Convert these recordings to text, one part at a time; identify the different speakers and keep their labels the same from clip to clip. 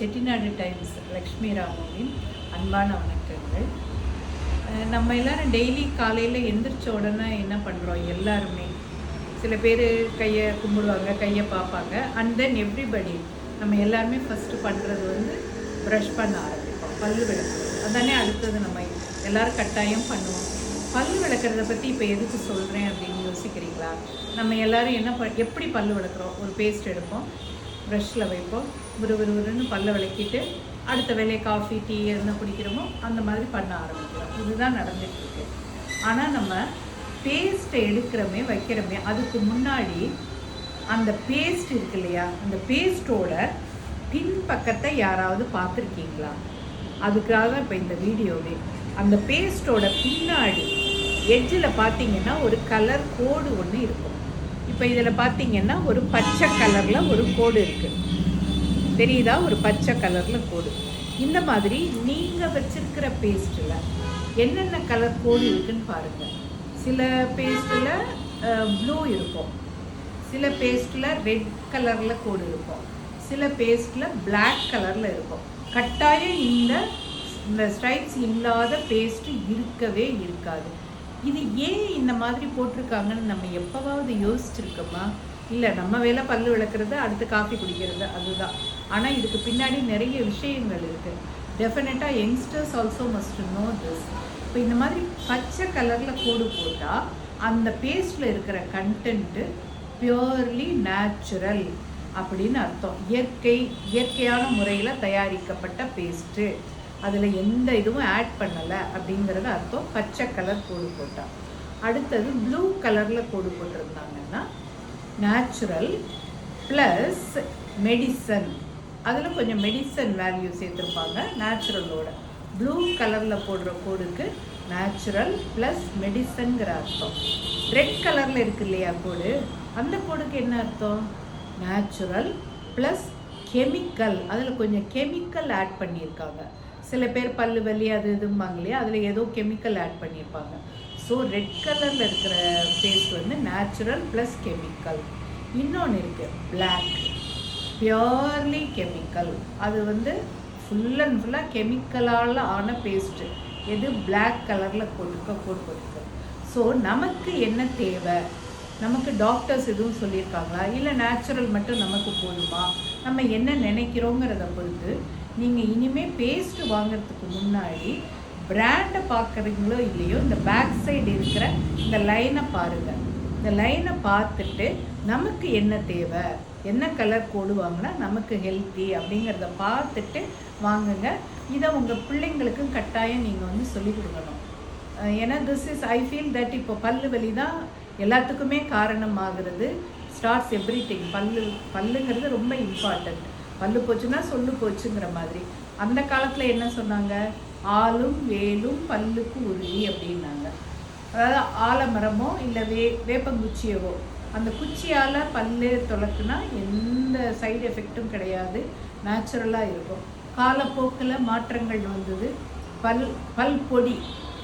Speaker 1: Chettinad times Lakshmi ராமுவின் அன்பான வணக்கங்கள். நம்ம எல்லோரும் டெய்லி காலையில் எந்திரிச்ச உடனே என்ன பண்ணுறோம்? எல்லாருமே சில பேர் கையை கும்பிடுவாங்க, கையை பார்ப்பாங்க. அண்ட் தென் எவ்ரிபடி நம்ம எல்லாருமே ஃபஸ்ட்டு பண்ணுறது வந்து ப்ரஷ் பண்ண ஆரம்பிப்போம், பல்லு விளக்குறது. அதானே அடுத்தது நம்ம எல்லோரும் கட்டாயம் பண்ணுவோம். பல்லு விளக்குறத பற்றி இப்போ எதுக்கு சொல்கிறேன் அப்படின்னு யோசிக்கிறீங்களா? நம்ம எல்லோரும் எப்படி பல்லு விளக்குறோம்? ஒரு பேஸ்ட் எடுப்போம், ப்ரஷ்ஷில் வைப்போம், விறுவிறுன்னு பல்ல விளக்கிட்டு அடுத்த வேலையை காஃபி டீ என்ன குடிக்கிறோமோ அந்த மாதிரி பண்ண ஆரம்பிக்கிறோம். இதுதான் நடந்துகிட்ருக்கு. ஆனால் நம்ம பேஸ்ட்டை எடுக்கிறோமே வைக்கிறோமே, அதுக்கு முன்னாடி அந்த பேஸ்ட் இருக்கு இல்லையா, அந்த பேஸ்ட்டோட பின்பக்கத்தை யாராவது பார்த்துருக்கீங்களா? அதுக்காக இப்போ இந்த வீடியோவே. அந்த பேஸ்ட்டோட பின்னாடி எட்ஜில் பார்த்தீங்கன்னா ஒரு கலர் கோடு ஒன்று இருக்கும். இப்போ இதில் பார்த்தீங்கன்னா ஒரு பச்சை கலரில் ஒரு கோடு இருக்குது, தெரியுதா? ஒரு பச்சை கலரில் கோடு. இந்த மாதிரி நீங்கள் வச்சுருக்கிற பேஸ்ட்டில் என்னென்ன கலர் கோடு இருக்குதுன்னு பாருங்கள். சில பேஸ்ட்டில் ப்ளூ இருக்கும், சில பேஸ்ட்டில் ரெட் கலரில் கோடு இருக்கும், சில பேஸ்ட்டில் பிளாக் கலரில் இருக்கும். கட்டாயம் இந்த ஸ்ட்ரைப்ஸ் இல்லாத பேஸ்ட்டு இருக்கவே இருக்காது. இது ஏன் இந்த மாதிரி போட்டிருக்காங்கன்னு நம்ம எப்போவாவது யோசிச்சுருக்கோமா? இல்லை, நம்ம வேலை பல்லு விளக்குறது, அடுத்து காஃபி குடிக்கிறது, அதுதான். ஆனால் இதுக்கு பின்னாடி நிறைய விஷயங்கள் இருக்குது. டெஃபினட்டாக youngsters also must know this. இப்போ இந்த மாதிரி பச்சை கலரில் கோடு போட்டால் அந்த பேஸ்ட்டில் இருக்கிற கண்டென்ட்டு பியூர்லி நேச்சுரல் அப்படின்னு அர்த்தம். இயற்கையான முறையில் தயாரிக்கப்பட்ட பேஸ்ட்டு, அதில் எந்த இதுவும் ஆட் பண்ணலை அப்படிங்கிறது அர்த்தம் பச்சை கலர் கோடு போட்டால். அடுத்தது ப்ளூ கலரில் கோடு போட்டிருந்தாங்கன்னா நேச்சுரல் ப்ளஸ் மெடிசன், அதில் கொஞ்சம் மெடிசன் வேல்யூ சேர்த்துருப்பாங்க நேச்சுரலோட. ப்ளூ கலரில் போடுற கோடுக்கு நேச்சுரல் ப்ளஸ் மெடிசன்கிற அர்த்தம். ரெட் கலரில் இருக்கு இல்லையா கோடு, அந்த கோடுக்கு என்ன அர்த்தம்? நேச்சுரல் ப்ளஸ் கெமிக்கல், அதில் கொஞ்சம் கெமிக்கல் ஆட் பண்ணியிருக்காங்க. சில பேர் பல்லு வலி அது இதும்பாங்க இல்லையா, அதில் ஏதோ கெமிக்கல் ஆட் பண்ணியிருப்பாங்க. ஸோ ரெட் கலரில் இருக்கிற பேஸ்ட் வந்து நேச்சுரல் ப்ளஸ் கெமிக்கல். இன்னொன்று இருக்குது பிளாக், பியோர்லி கெமிக்கல். அது வந்து ஃபுல் அண்ட் ஃபுல்லாக கெமிக்கலால் ஆன பேஸ்ட்டு. எது? பிளாக் கலரில் போட்டுக்க. ஸோ நமக்கு என்ன தேவை? நமக்கு டாக்டர்ஸ் எதுவும் சொல்லியிருக்காங்களா, இல்லை நேச்சுரல் மட்டும் நமக்கு போதுமா? நம்ம என்ன நினைக்கிறோங்கிறத பொறுத்து நீங்கள் இனிமேல் பேஸ்ட்டு வாங்கிறதுக்கு முன்னாடி பிராண்டை பார்க்குறீங்களோ இல்லையோ, இந்த பேக் சைடு இருக்கிற இந்த லைனை பாருங்கள். இந்த லைனை பார்த்துட்டு நமக்கு என்ன தேவை, என்ன கலர் கோடு வாங்கினா நமக்கு ஹெல்த்தி அப்படிங்கிறத பார்த்துட்டு வாங்குங்க. இதை உங்கள் பிள்ளைங்களுக்கும் கட்டாயம் நீங்கள் வந்து சொல்லிக் கொடுக்கணும். ஏன்னா this is I feel that இப்போ பல்லு வலி தான் எல்லாத்துக்குமே காரணமாகிறது. Starts everything. பல்லுங்கிறது ரொம்ப இம்பார்ட்டண்ட். பல்லு போச்சுன்னா சொல்லு போச்சுங்கிற மாதிரி. அந்த காலத்தில் என்ன சொன்னாங்க? ஆளும் வேலும் பல்லுக்கு உறுதி அப்படின்னாங்க. அதாவது ஆலமரமோ இல்லை வேப்பங்குச்சியவோ, அந்த குச்சியால் பல்லு துளக்குனா எந்த சைடு எஃபெக்டும் கிடையாது, நேச்சுரலாக இருக்கும். காலப்போக்கில் மாற்றங்கள் வந்தது. பல்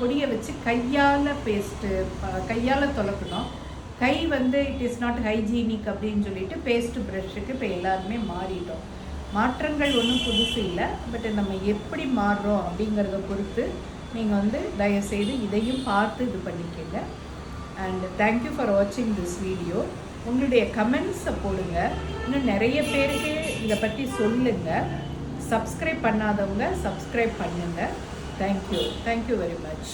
Speaker 1: பொடியை வச்சு கையால் துளக்கணும். கை வந்து இட் இஸ் நாட் ஹைஜீனிக் அப்படின்னு சொல்லிட்டு பேஸ்ட்டு ப்ரஷ்ஷுக்கு இப்போ எல்லாருமே மாறிட்டோம். மாற்றங்கள் ஒன்றும் புதுசு இல்லை, பட் நம்ம எப்படி மாறுறோம் அப்படிங்கிறத பொறுத்து நீங்கள் வந்து தயவுசெய்து இதையும் பார்த்து இது பண்ணிக்கங்க. அண்ட் தேங்க்யூ ஃபார் வாட்சிங் திஸ் வீடியோ. உங்களுடைய கமெண்ட்ஸை போடுங்க, இன்னும் நிறைய பேருக்கு இதை பற்றி சொல்லுங்கள். சப்ஸ்கிரைப் பண்ணாதவங்க சப்ஸ்கிரைப் பண்ணுங்கள். Thank you very much.